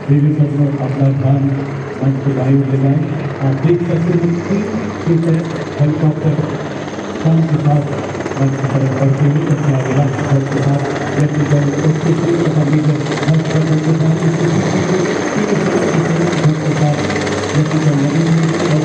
देवी सदनों अपना ध्यान मंच के वायु लगाएं। आप देख सकते हैं कि हेलीकॉप्टर शाम के साथ मंच की तरफ बढ़ते हुए अपने अभिलाष के साथ व्यक्तिगत तथा मेजर मंच पर के साथ व्यक्तिगत नवीन और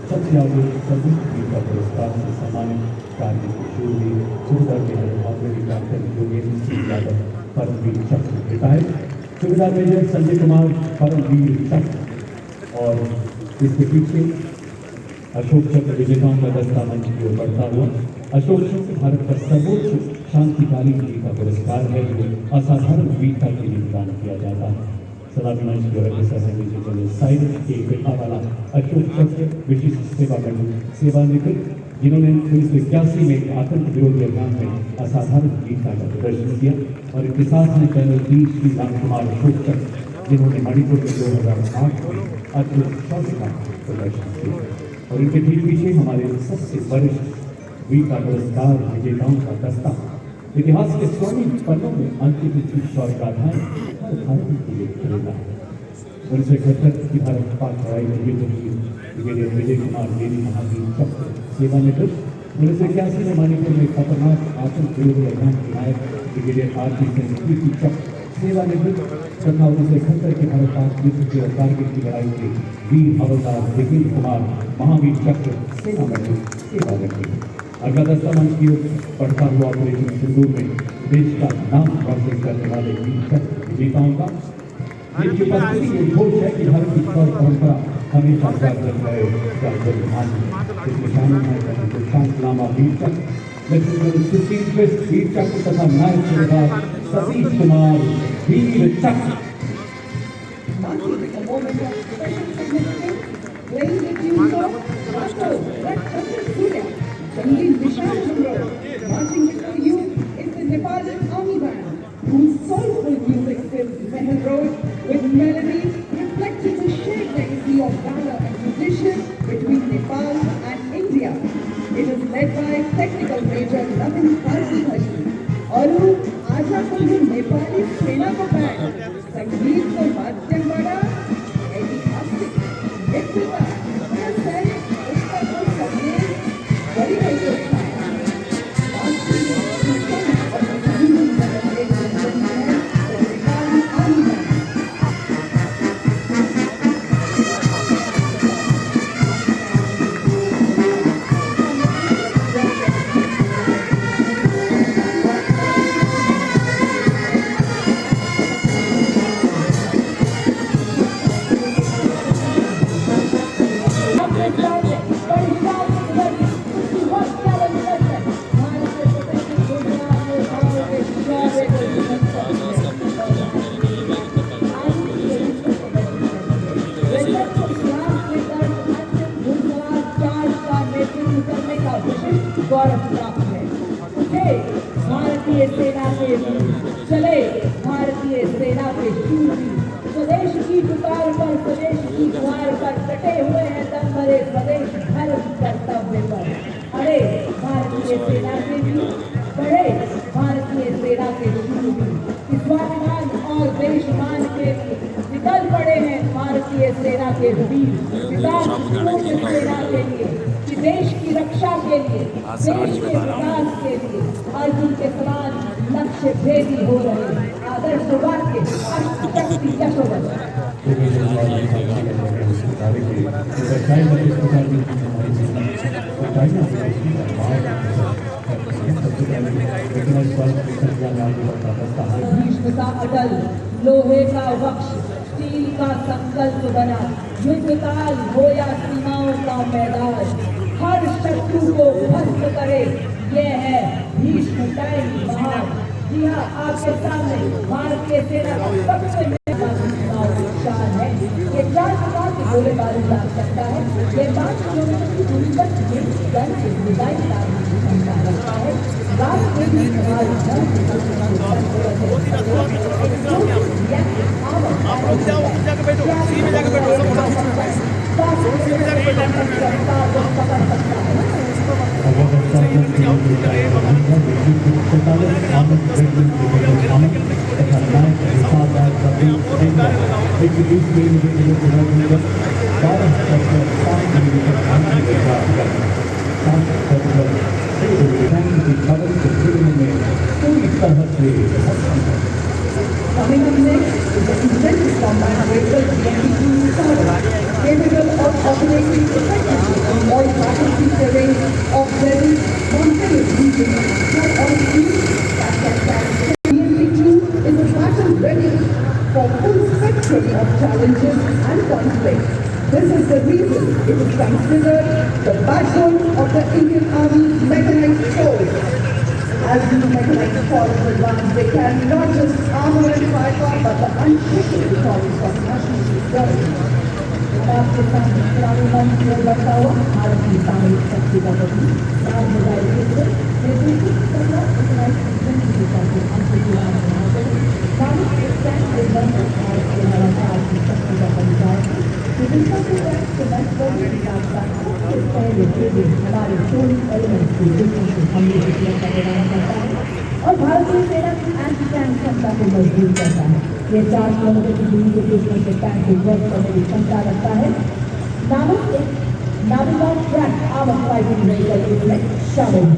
सबसे आगे सभी का पुरस्कार से सम्मानित कार्य शूरवीर सुविधा के ऑनरेरी डॉक्टर योगेंद्र यादव परमवीर चक्र देता है। सुविधा मेजर संजय कुमार परमवीर चक्र और इसके पीछे अशोक चक्र विजेताओं का दस्ता मंच की ओर बढ़ता हुआ। अशोक चक्र भारत का सर्वोच्च शांतिकारी वीर का पुरस्कार है जो असाधारण वीरता के लिए प्रदान किया जाता है। सलामी मंच की ओर साइड के पिता वाला अशोक चक्र विशिष्ट सेवानिवृत्त जिन्होंने 1981 में आतंक विरोधी अभियान में असाधारण वीरता का प्रदर्शन किया और इनके साथ हैं कर्नल टी श्री राम कुमार अशोक चक्र जिन्होंने मणिपुर में 2008 में अद्भुत शौर्य का प्रदर्शन किया और इनके ठीक पीछे हमारे सबसे वरिष्ठ वीरता पुरस्कार विजेताओं का दस्ता इतिहास के स्वर्णिम पन्नों में अंकित शौर्य गाथाएं हर भारतीय के लिए प्रेरणा है। 1971 की भारत पाक लड़ाई में ब्रिगेडियर विजय कुमार देवी महावीर चक्र सेवानिवृत्त। 1981 में मणिपुर में खतरनाक आतंक विरोधी अभियान के नायक ब्रिगेडियर आर.पी. सिंह चक्र सेवानिवृत्त तथा 1971 के भारत पाक युद्ध के कारगिल की लड़ाई में वीर हवलदार विपिन कुमार महावीर चक्र सेवानिवृत्त। अगला दस्ता मंच की ओर बढ़ता हुआ ऑपरेशन सिंदूर में देश का नाम रोशन करने वाले वीर चक्र विजेताओं का ये उपस्थिति ये घोष है कि भारत की परंपरा हमेशा जागृत रहे। इसमें शामिल है शांत नामा वीर चक्र वीर चक्र तथा नायक सुबेदार सतीश कुमार वीर चक्र। Marching before you is the Nepali Army Band, whose soulful music fills Mehel Road with melodies reflecting the shared legacy of valor and tradition between Nepal and India. It is led by Technical Major Navin Parsi और आज हम नेपाली सेना को band संगीत को माध्यम द्वारा ऐतिहासिक व्यक्तिता बड़ी गौरव प्राप्त है। उठे भारतीय सेना के चले भारतीय सेना के शूरवीर स्वदेश की पुकार पर स्वदेश की गुहार पर डटे हुए हैं दम भरे स्वदेश धर्म कर्तव्य पर। अरे भारतीय सेना के वीर बड़े भारतीय सेना के शूरवीर स्वाभिमान और देशमान के निकल पड़े हैं भारतीय सेना के वीर सेना के लिए कि देश की रक्षा के लिए देश के विकास के लिए अर्जुन के समान लक्ष्य भेदी हो रहे आदर्श वाक्य अष्टशक्ति यशोवत। भीष्म का अटल लोहे का वक्ष स्टील का संकल्प बना युद्ध काल हो या सीमाओं का मैदान, हर शत्रु को भस्म करे, यह है भीष्म टाइम महान। जी हाँ, आपके सामने भारतीय सेना का सबसे शान है। ये 4 प्रकार की गोलेबारी कर सकता है। ये 5 किलोमीटर की दूरी तक गन के डिजाइन की क्षमता रखता है। रात में भी हमारे घर Coming up next is the intense combat vehicle BMP-2 Saurabh, capable of operating effectively on all battlefield terrain of very mountainous regions and on fields that can carry. BMP-2 is a battle ready for full spectrum of challenges and conflicts. This is the reason it is considered the backbone of the Indian Army mechanized force. As these mechanized forces advance, they carry not just armor and firepower, but the unshakable promise of national security. आपके सामने पुराने मंच में बैठा हुआ भारत की सामरिक शक्ति का प्रतीक लाल बजाए क्षेत्र नेतृत्व तथा organized movement की दिशा को अंतर्जुआ बनाते हैं। सामरिक स्टैंड के बंद भारत के लगातार की शक्ति का परिचार है। विभिन्न स्टैंड के बंद करने के साथ-साथ सबसे पहले केवल हमारे शोरी एलिमेंट्स के दुश्मन से हमले की क्षमता प्रदान करता है और भारतीय सेना की एंटी टैंक क्षमता को मजबूत करता है। ये 4 किलोमीटर की दूरी के दुश्मन के टैंक को ध्वस्त करने की क्षमता रखता है। नामक एक Navika track armour fighting vehicle इसमें शामिल है।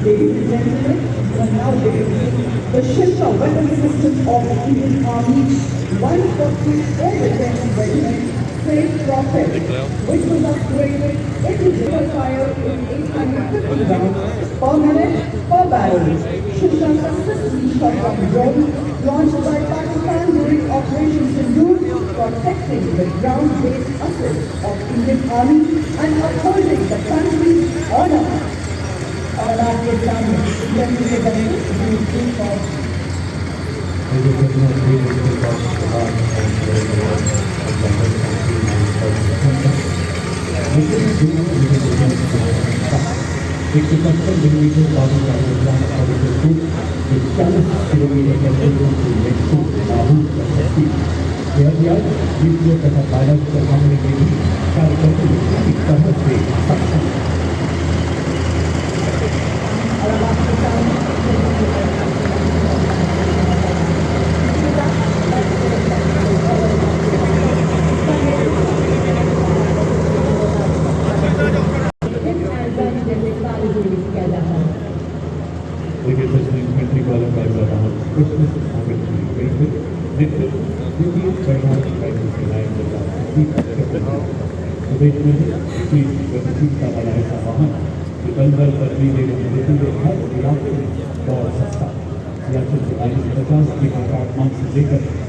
Ladies and gentlemen, you are now witnessing the Shilpa weapon system of the Indian Army 144 Regiment Safe Prophet, which was upgraded into triple fire in 850 rounds per minute per barrel. Shilpa successfully shot down drones launched by Pakistan during Operation Sindoor, protecting the ground-based assets of Indian Army and upholding the country's honor. और आपके सामने Indian के बने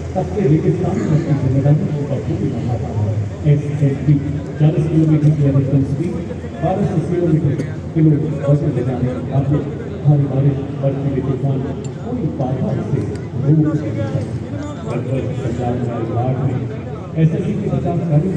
सबके रेगिस्तान में अपनी जिम्मेदारी को बखूबी निभाता है। SSB 40 किलोमीटर की अधिकतम स्पीड 1200 किलोमीटर ले जाने आप लोग भारी बारिश बर्फीले तूफान कोई बाधा से रोक नहीं सकती। लगभग 50,000 घाट में SSB की 50 गाड़ी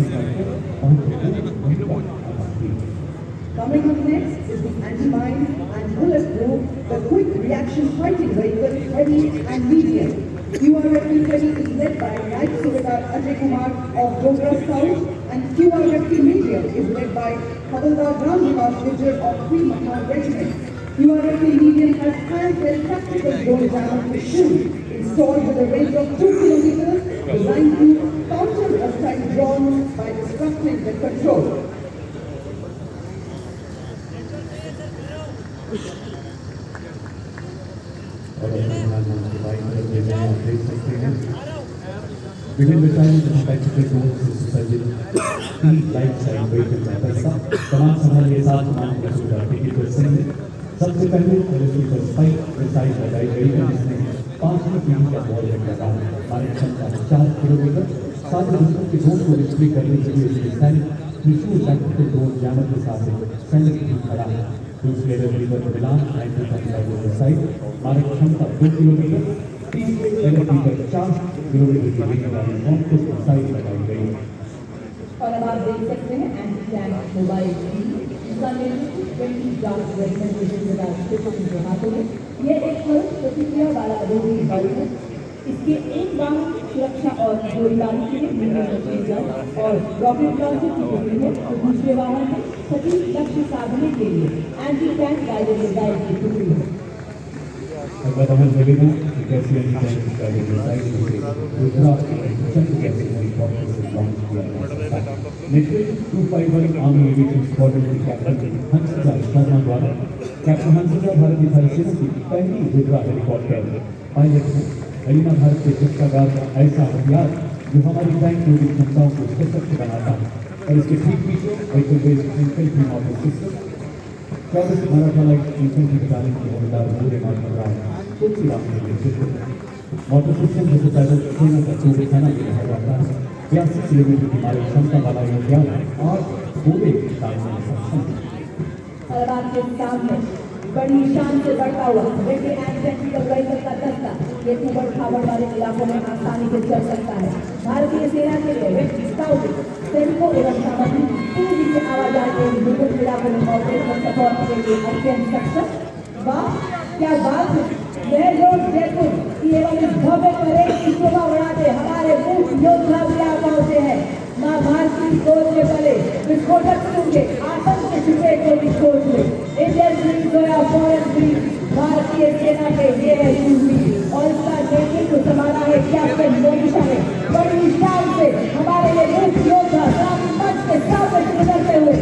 Coming up next is the anti-mine and bulletproof, the quick reaction fighting vehicle, heavy and medium. QRFP 20 is led by Naik Subedar Ajay Kumar of Dogra South, and QRFP medium is led by Havaldar Ram Niwas Vijay of 3 Mahal Regiment. QRFP medium has handheld tactical drone jammer machine installed with a range of 2 kilometers, designed to counter hostile drones by disrupting the control. विभिन्न विषयों में package drone से सुसज्जित life side vehicle का हिस्सा तमाम संभाल के साथ तमाम मौजूदा टिकट से सबसे पहले पॉलिसी पर स्पाइक मिसाइल लगाई गई है जिसने 5 किलोमीटर का बॉल लगा हमारी क्षमता 4 किलोमीटर साथ ही दुश्मन के ड्रोन को डिस्प्ले करने के लिए इसके सैनिक त्रिशूल टैक्टिकल ड्रोन जैमर के साथ सैनिक भी खड़ा है। दूसरे एयरफील्डर को मिलान 1935 साइट मारक क्षमता 2 किलोमीटर, तीसरे एयरफील्डर 4 किलोमीटर की रेंज वाली बम को साइट लगाई गई है। और अब आप देख सकते हैं एंटी टैंक मोबाइल इसका नेतृत्व 20 डार्क रेजिमेंट के सूबेदार स्टेफन के हाथों में। यह एक त्वरित प्रतिक्रिया वाला रोगी बल है। इसके एक वाहन सुरक्षा और गोलीबारी के लिए मशीन गन और रॉकेट लॉन्चर की टुकड़ी है, तो दूसरे वाहन में सटीक लक्ष्य साधने के लिए एंटी टैंक गाइडेड मिसाइल की टुकड़ी है। अहमदाबाद जिले में एक ऐसी एंटी टैंक गाइडेड मिसाइल जिसे गुजरात के चंद कैसे हेलीकॉप्टर से लॉन्च किया जा सकता है। नेतृत्व 251 आर्मी एविएशन स्क्वाड्रन के कैप्टन हंसराज शर्मा द्वारा कैप्टन हंसराज भारतीय वायुसेना की पहली गुजरात हेलीकॉप्टर पायलट है। अलीना भारत के चित्रकार का ऐसा हथियार जो हमारी टैंक की क्षमताओं को सशक्त बनाता है। और इसके ठीक पीछे vehicle based infantry model system 24 Maratha light infantry battalion के हवलदार भूरे माधवराव तुलसीराम के नेतृत्व में मॉडल सिस्टम जैसे पैदल सेना का चौबे खाना भी कहा जाता है। 82 किलोमीटर की हमारी क्षमता वाला यह हथियार आज पूरे काम में सक्षम है। और आपके सामने बड़ी शान से बढ़ता हुआ देखिए एंटी व्हीकल का दस्ता ये उबड़ खाबड़ वाले इलाकों में आसानी से चल सकता है। भारतीय सेना के लिए स्काउट सैनिकों एवं सामग्री पूरी से आवाजाही के विभिन्न इलाकों में मौजूद सपोर्ट के लिए अत्यंत सक्षम। वाह क्या बात है! वह लोग जयपुर की एवं इस भव्य परेड की शोभा बढ़ाते हमारे मूक योद्धा भी आ पहुंचे हैं। माँ भारती सोच के पले विस्फोटक होंगे आतंक के छुपे को भी खोज ले। इंडियन पुलिस या फॉरेन पुलिस भारतीय सेना के ये है शूरवीर और इसका नेतृत्व संभाला है कैप्टन मोनिशा ने। बड़ी शान से हमारे ये मूक योद्धा क्रांति मंच के सामने से गुजरते हुए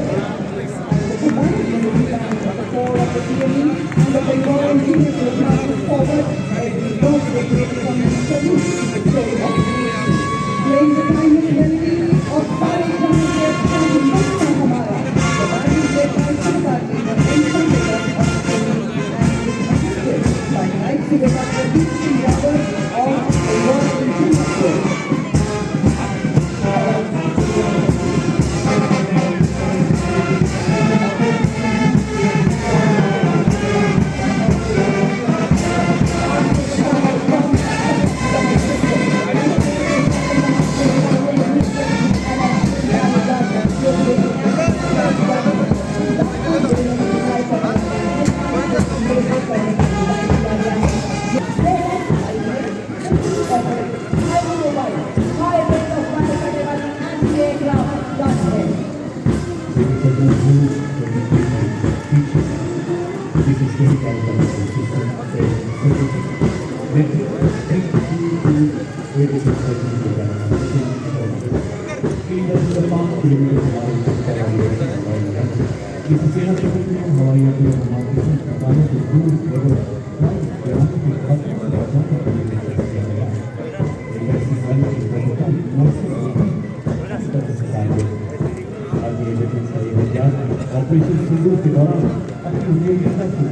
ऑपरेशन सिंदूर के दौरान अपनी उपयोगिता को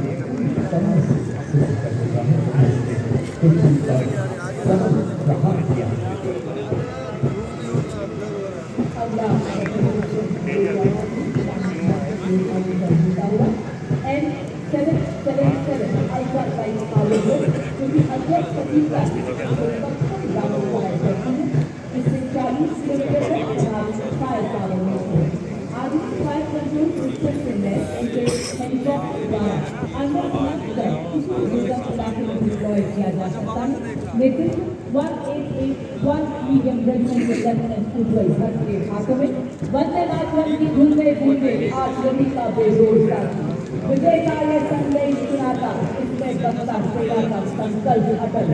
तरह से सिद्ध कर चुका है प्रहार किया। नेतृत्व 1881 मीडियम रेजिमेंट के लेफ्टिनेंट फुटबॉल भट्ट के हाथों में वंदे मातरम की धुन में गूंजे आज सभी का बेजोड़ साथी विजय का यह संदेश सुनाता इसमें बसता सेवा का संकल्प अटल।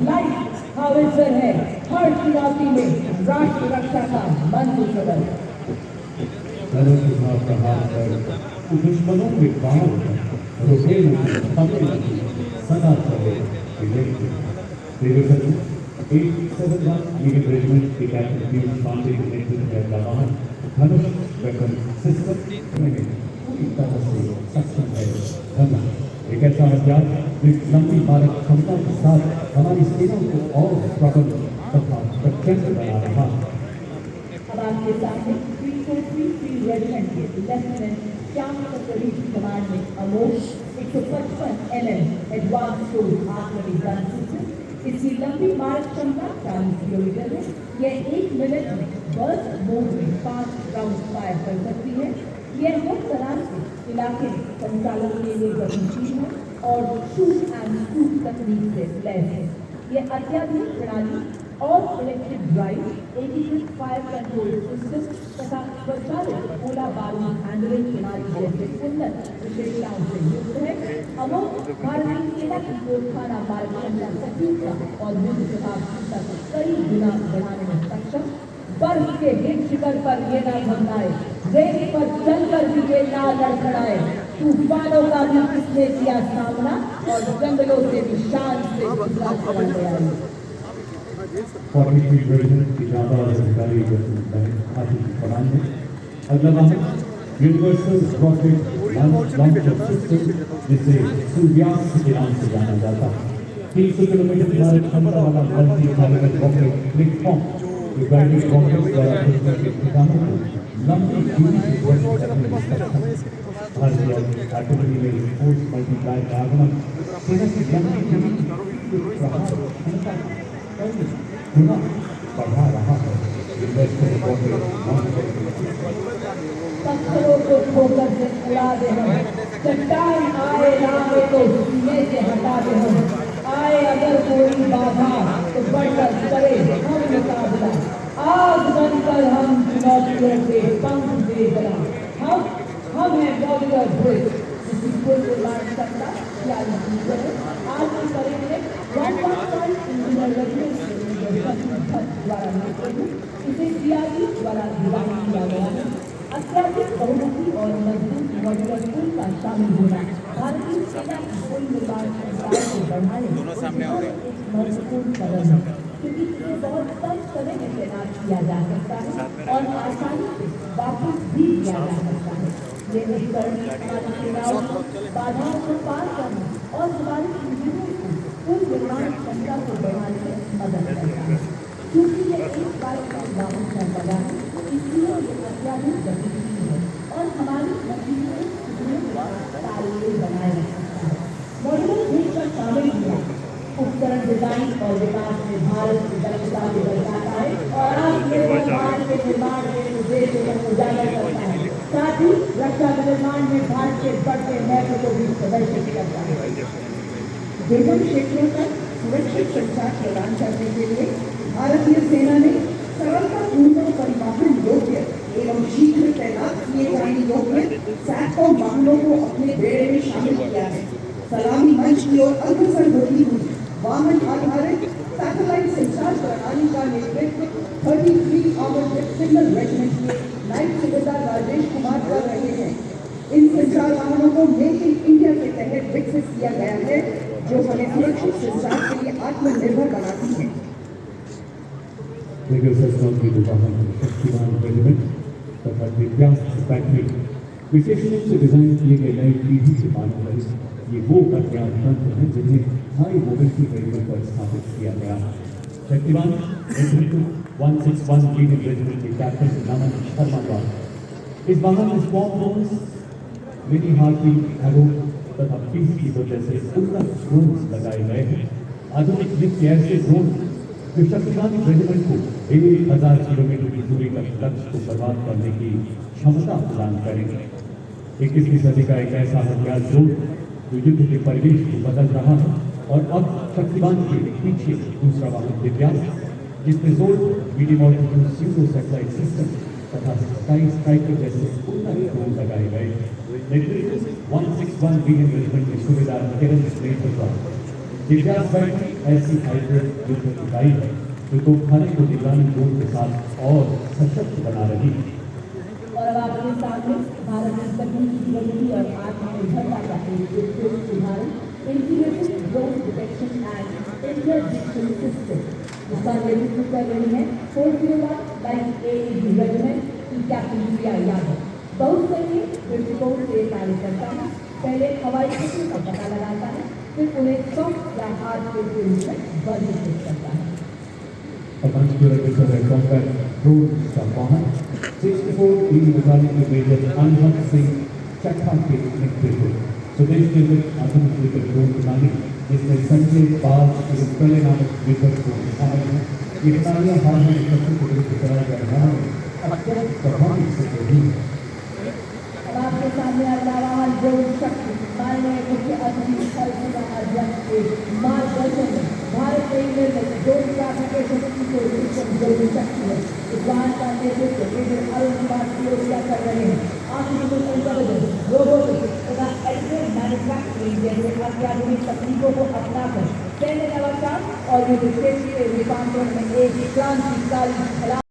लाइफ हाउसर है हर चुनौती में राष्ट्र रक्षा का मंत्र सबल। दुश्मनों के बाहर रुके सदा चले एक 7th मीडियम रेजिमेंट के कैप्टन पीयूष पांडे के नेतृत्व में जवान धनुष वेपन सिस्टम में पूरी तरह से सक्षम है। धनुष एक ऐसा हथियार जो लंबी मारक क्षमता के साथ हमारी सेना को और प्रबल तथा प्रचंड बना रहा है। आपके सामने 333 रेजिमेंट के लेफ्टिनेंट श्याम चक्रवर्ती की कमांड में अमोघ 155 mm advance tool artillery gun system. इसकी लंबी मारक क्षमता 40 किलोमीटर है। यह 1 मिनट में बर्स्ट मोड में 5 राउंड फायर कर सकती है। यह हर तरह से इलाके में संचालन के लिए गतिशील है और शूट एंड शूट तकनीक से लैस है। यह अत्याधुनिक प्रणाली और इलेक्ट्रिक ड्राइव, एकीकृत फायर कंट्रोल सिस्टम तथा स्वचालित गोला बारूद हैंडलिंग प्रणाली जैसे उन्नत विशेषताओं से युक्त है। अमोघ भारतीय सेना की तोपखाना मारक क्षमता सटीकता और युद्ध प्रभावशीलता को कई गुना बढ़ाने में सक्षम। बर्फ के हिट शिखर पर ये ना घबराए, रेत पर चलकर भी ये ना लड़खड़ाए। तूफानों का भी किसने किया सामना और जंगलों से भी शान से गुजरा चला गया है। 43 रेजिमेंट की जाबाज अधिकारी हाथी की कमान में अगला वाहन यूनिवर्सल रॉकेट लॉन्चर सिस्टम जिसे सूर्यास्त के नाम से जाना जाता है। 300 किलोमीटर की मारक क्षमता वाला multi target rocket platform guided rocket द्वारा के ठिकानों को लंबी दूरी की वर्ष करने में सक्षम है। भारतीय आर्टिलरी में फोर्स मल्टीप्लाई का आगमन सेना की लंबी दूरी की प्रहार क्षमता गुना बढ़ा रहा है। पत्थरों को ठोकर से उड़ा दे हम, चट्टान आए लावे तो सीने से हटा दे हम। आए अगर कोई बाधा तो बढ़कर करे हम मुकाबला। आग बनकर हम चुनौतियों के पंख दे बना। हम हैं बॉर्डर ब्रिज, किसी को लाड़ सकता क्या नहीं है। आज की करेंगे 115 इंजीनियर द्वारा इसे सीआरपी द्वारा डिजाइन किया गया है। अत्याधिक बहुमुखी और मजबूत मॉड्यूलर टूल का शामिल होना भारतीय सेना की कुल निर्माण क्षमता को बढ़ाने में एक महत्वपूर्ण कदम है, क्योंकि इसे बहुत कम समय में तैनात किया जा सकता है और आसानी से वापस भी किया जा सकता है। ये उपकरण हमारी सेनाओं को बाधाओं को पार करने और हमारे इंजीनियरों को कुल निर्माण क्षमता को बढ़ाने में मदद करता है। क्योंकि ये एक बार वाहन क्षमता है, इसलिए ये अत्याधिक गतिशील है और हमारी मशीनों तालमेल बनाए रखता है। मॉड्यूलर ब्रिज का शामिल किया उपकरण डिजाइन और विकास में भारत की दक्षता को दर्शाता है और आत्मनिर्भर के निर्माण के उद्देश्य को उजागर करता है। साथ ही रक्षा निर्माण में भारत के बढ़ते महत्व को भी प्रदर्शित करता है। दुर्गम क्षेत्रों तक सुरक्षित संचार प्रदान करने के लिए भारतीय सेना ने सरलतापूर्वक परिवहन योग्य एवं शीघ्र तैनात किए जाने योग्य सैकड़ों वाहनों को अपने बेड़े में शामिल किया है। सलामी मंच की ओर अग्रसर होती हुई वाहन आधारित सैटेलाइट संचार प्रणाली का नेतृत्व 33 आवर्त सिग्नल रेजिमेंट के नाइट सूबेदार राजेश कुमार कर रहे हैं। इन संचार वाहनों को मेक इन इंडिया के तहत विकसित किया गया है, जो हमें सुरक्षित संचार के लिए आत्मनिर्भर बनाती है। शक्तिमान रेजिमेंट तथा दिव्यांश बैटरी विशेष रूप से डिजाइन किए गए नई पीढ़ी के मानव रहित ये वो अज्ञात तंत्र हैं जिन्हें हाई मोबिलिटी रेलवे पर स्थापित किया गया है। शक्तिमान 161 लीडिंग रेजिमेंट के कैप्टन नमन शर्मा द्वारा इस वाहन में स्पॉट ड्रोन्स, मिनी हाथी, एरो तथा पीस कीपर जैसे उन्नत ड्रोन्स लगाए गए हैं। आधुनिक युग के ऐसे ड्रोन जो शक्तिमान रेजिमेंट को 1000 किलोमीटर की दूरी तक लक्ष्य को बर्बाद करने की क्षमता प्रदान करेंगे। 21वीं सदी का एक ऐसा हथियार ड्रोन जो युद्ध के परिवेश को बदल रहा है और अब शक्तिमान के पीछे दूसरा वाहन दिव्यांश जिसमें जोर medium altitude pseudo satellite system तथा स्काई स्ट्राइकर जैसे उन्नत ड्रोन लगाए गए। नेतृत्व 161 लीडिंग रेजिमेंट के सूबेदार किरण स्नेह द्वारा दिव्यांश बैटरी ऐसी हाइब्रिड युद्ध इकाई है जो तोपखाने को निगरानी ड्रोन के साथ और सशक्त बना रही है। और अब आपके सामने भारत में तकनीकी प्रगति और आत्मनिर्भरता का एक उदाहरण integrated drone detection and interdiction system, जिसका नेतृत्व कर रही है 401 लाइट एडी रेजिमेंट की कैप्टन प्रिया यादव। बहुत सैन्य दृष्टिकोण से कार्य करता है। पहले हवाई क्षेत्र का पता लगाता है, फिर उन्हें सॉफ्ट या हार्ड के रूप में वर्गीकृत करता है। कॉम्बैट ड्रोन का वाहन 64 being regarding the Major Anham Singh Chakha के नेतृत्व स्वदेश निर्मित आधुनिक विकट ड्रोन प्रणाली जिसमें संजय पाल एवं प्रलय नामक विकट ड्रोन शामिल हैं। ये प्रणालियां हाल में एकत्रित करके चलाए जा रहा है अत्यंत प्रभावी से रही है। अब आपके सामने आवाहन ड्रोन शक्ति माननीय मुख्य अतिथि स्थल सेना अध्यक्ष के मार्गदर्शन में भारत में निर्मित ड्रोन ट्राफिकेशन को ड्रोन शक्ति है। इस वाहन का नेतृत्व मेजर अरुण कुमार सिरोसिया कर रहे हैं। आर्टिफिशियल इंटेलिजेंस, रोबोटिक्स तथा एडिटिव मैन्युफैक्चरिंग जैसे अत्याधुनिक तकनीकों को अपनाकर सैन्य नवाचार और युद्ध क्षेत्र के रूपांतरण में एक क्रांतिकारी